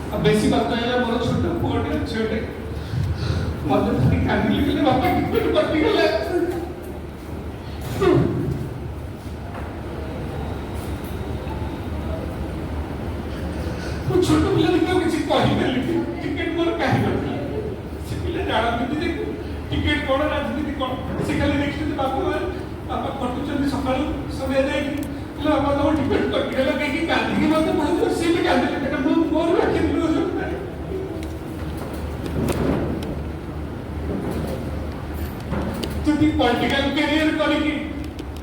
अब बेसी बात है मोर छोट पुअटे छोटे मत थी कांदी ले बापा टिकट पट्टी गले वो छोट पिला देखो किसी कहि देली टिकट मोर काहे करथि से पिला जानत कि टिकट कोन राजनीति कोन से खाली देखि बापा कटुचंदी सकाळ समय दे लो बाबा तो टिकट पट्टी गले कि कांदी की मत बहुत से भी कांदी ले मोर रखि दिलो যদি পলিটিক্যাল ক্যারিয়ার করিকি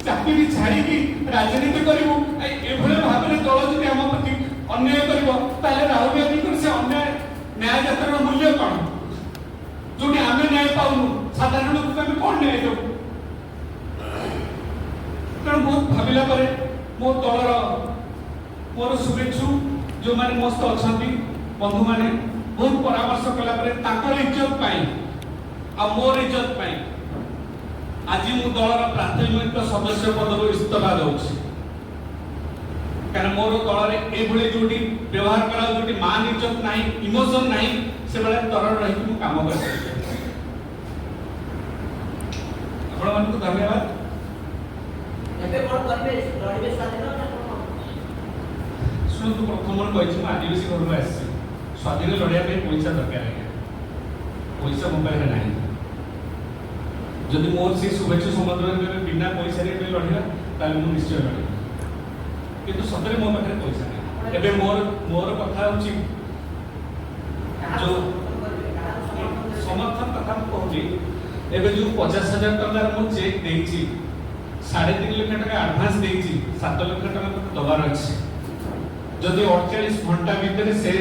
চাকরি ছাড়িকি রাজনীতি করিবু এভাবে ভাবে দল যদি আম প্রতি অন্যায় করিব তাহলে রাহুল গান্ধীଙ୍କର ସେ ଅନ୍ୟାୟ ନ୍ୟାୟ ଯାତ୍ରାର ମୂଲ୍ୟ କ'ଣ ଯୋଉଠି ଆମେ ନ୍ୟାୟ ପାଉନୁ ସାଧାରଣ ଲୋକଙ୍କୁ ଆମେ କ'ଣ ନ୍ୟାୟ ଦେବୁ ତେଣୁ ବହୁତ ଭାବିଲା ପରେ ମୋ ଦଳର ମୋର ଶୁଭେଚ୍ଛୁ ଯେଉଁମାନେ ମୋ ସହିତ ଅଛନ୍ତି ବନ୍ଧୁମାନେ ବହୁତ ପରାମର୍ଶ କଲା ପରେ ତାଙ୍କର ଇଜ୍ଜତ ପାଇଁ ଆଉ ମୋର ଇଜ୍ଜତ ପାଇଁ आज मु दलर प्राथमिक सदस्य पद इस्तीफा दूसरी कारण मोर दल में जो व्यवहार करा जो मान इज्जत ना इमोशन ना से बड़े तरह रही काम कर धन्यवाद शुणु प्रथम कही आदिवासी घर में आसी स्वाधीन लड़ाई पैसा दरकार पैसा मो पाखे ना जदि मोर से शुभेच्छु समुद्र बिना पैसा लड़िया ताले मु निश्चय लड़े किंतु सतरे मो पाखे पैसा नहीं एबे मोर कथा होची जो समर्थन कथा कहूँ एबे जो 50,000 टका मु चेक देइची 3.5 लाख टका एडवांस देइची 7 लाख टका दबार अछि जदि 48 घंटा भीतर से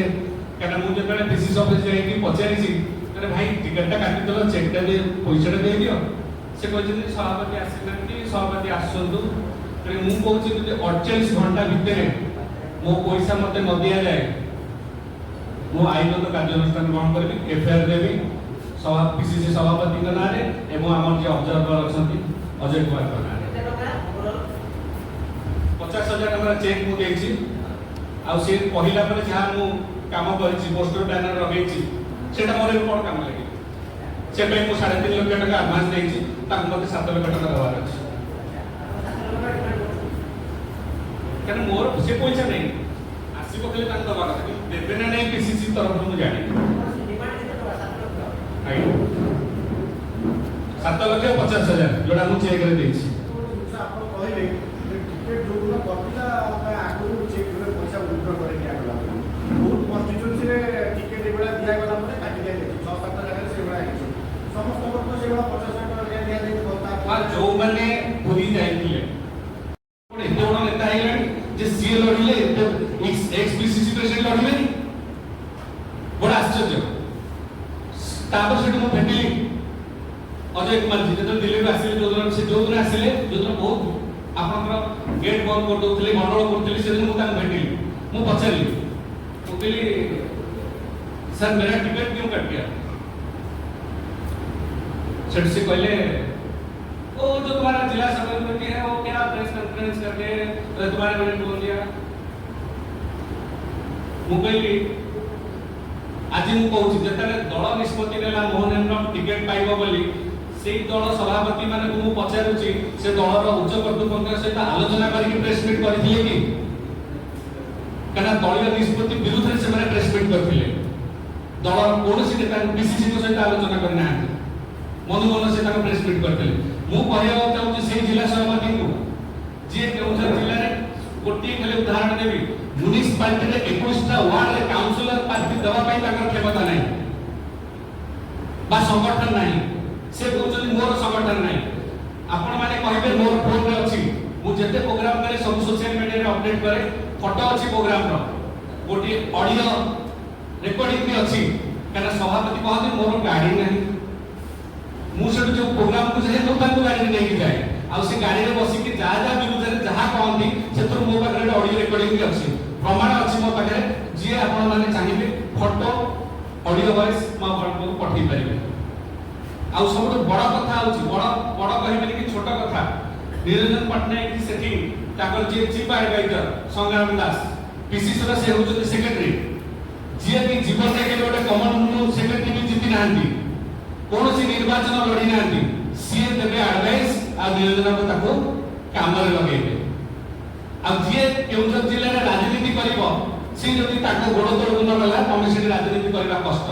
कारण मु जतले पीसीसी ऑफिस जाई कि पचारिची अरे भाई टिकटटा काटी दलो चेकटा दे पैसाटा दे दियो से कहते सभापति आसिनांती सभापति आसंतु मु कहूँ जब 48 घंटा भितर मो पैसा मत न दि जाए मु आईनगत कार्यानुष्ठान ग्रहण करी एफआईआर देवी सभा पीसीसी सभापति ना आम जो ऑब्जर्वर अच्छा अजय कुमार ना 50,000 टका चेक मुझे आसे कहला जहाँ मु काम कर पोस्टर बैनर लगे से मोर कौन काम लगे से 3.5 लाख टका एडवांस देती मत 7 लाख टका दबार अच्छे क्या मोर से पैसा नहीं आसो कहले दबा कथा देवे ना नहीं पीसीसी तरफ मुझे जानी 7,50,000 जोड़ा मुझे चेक कर देती जो मैंने पूरी जाइए एत बड़ नेता जे सी लड़िले एक्स पीसीसी प्रेसिडेंट लड़िले बड़ा आश्चर्य तापर से मु भेटिली अजय कुमार जी जो दिल्ली आसिले जो दिन आसिले जो दिन बहुत आपन गेट बंद कर दोथले गंडोल करथले से दिन मु तान भेटिली मु पचारली मु कहली सर मेरा टिकट क्यों कट गया सेठ से कहले वो जो तुम्हारा जिला समिति है वो क्या प्रेस कॉन्फ्रेंस करके तुम्हारे बारे में बोल दिया मु कहली आज मु कहूँ जिते दल निष्पत्ति नेला मोहन टिकेट पाइब बोली से दल सभापति मान को मु पचारुची से दलर उच्च कर्तृपक्ष सहित आलोचना करके प्रेस मीट करथिले कि कारण दलीय निष्पत्ति विरुद्ध से माने प्रेस मीट करथिले दल कौन सी नेता पीसीसी सहित आलोचना करना मनोमन से प्रेस मीट करते मु कहवा चाहूँ से जिला सभापति को जी केउझर जिले में गोटे खाली उदाहरण देवी म्युनिसिपालिटी रे 21टा वार्ड रे काउंसिलर पार्टी दवा पाई ताकर क्षमता नहीं बा संगठन नहीं से कहउछन मोर संगठन नहीं आपण माने कहबे मोर फोन रे अछि मु जते प्रोग्राम करे सब सोशल मीडिया रे अपडेट करे फोटो अछि प्रोग्राम रो गोटे ऑडियो रिकॉर्डिंग भी अछि कारण सभापति कहते मोर गाड़ी नहीं मुझे जो प्रोग्राम को जाए लोग गाड़ी लेके जाए आ से गाड़ी रे बसी के जहाँ विरुद्ध जहाँ कहती से मो पाखे ऑडियो रिकॉर्डिंग भी अच्छी प्रमाण अच्छी मो पाखे जी आपण मैंने चाहिए फोटो ऑडियो वॉइस मो पठे पारे आ सब बड़ कथा बड़ बड़ कह कि छोट कथा निरंजन पट्टनायक सेठी जी चीफ एडवाइजर संग्राम दास पीसीसी से होउछन सेक्रेटरी जी भी ନାହାନ୍ତି, କୌଣସି ନିର୍ବାଚନ ଲଢି ନାହାନ୍ତି, ସିଏ ଦେବେ ଆଡଭାଇସ୍ ଆଉ ନିରଞ୍ଜନକୁ ତାକୁ କାମରେ ଲଗେଇବେ। ଆଉ ଯିଏ କେଉଁଝର ଜିଲ୍ଲାରେ ରାଜନୀତି କରିବ ସେ ଯଦି ତାକୁ ଗୋଡ଼ ତଳକୁ ନ ଗଲା ତମେ ସେଠି ରାଜନୀତି କରିବା କଷ୍ଟ।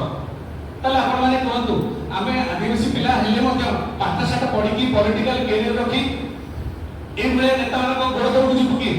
ତାହେଲେ ଆପଣମାନେ କୁହନ୍ତୁ, ଆମେ ଆଦିବାସୀ ପିଲା ହେଲେ ମଧ୍ୟ ପାଠଶାଠ ପଢିକି ପଲିଟିକାଲ କ୍ୟାରିୟର ରଖି ଏଇଭଳିଆ ନେତାମାନଙ୍କ ଗୋଡ଼ ତଳକୁ ଯିବୁ କି?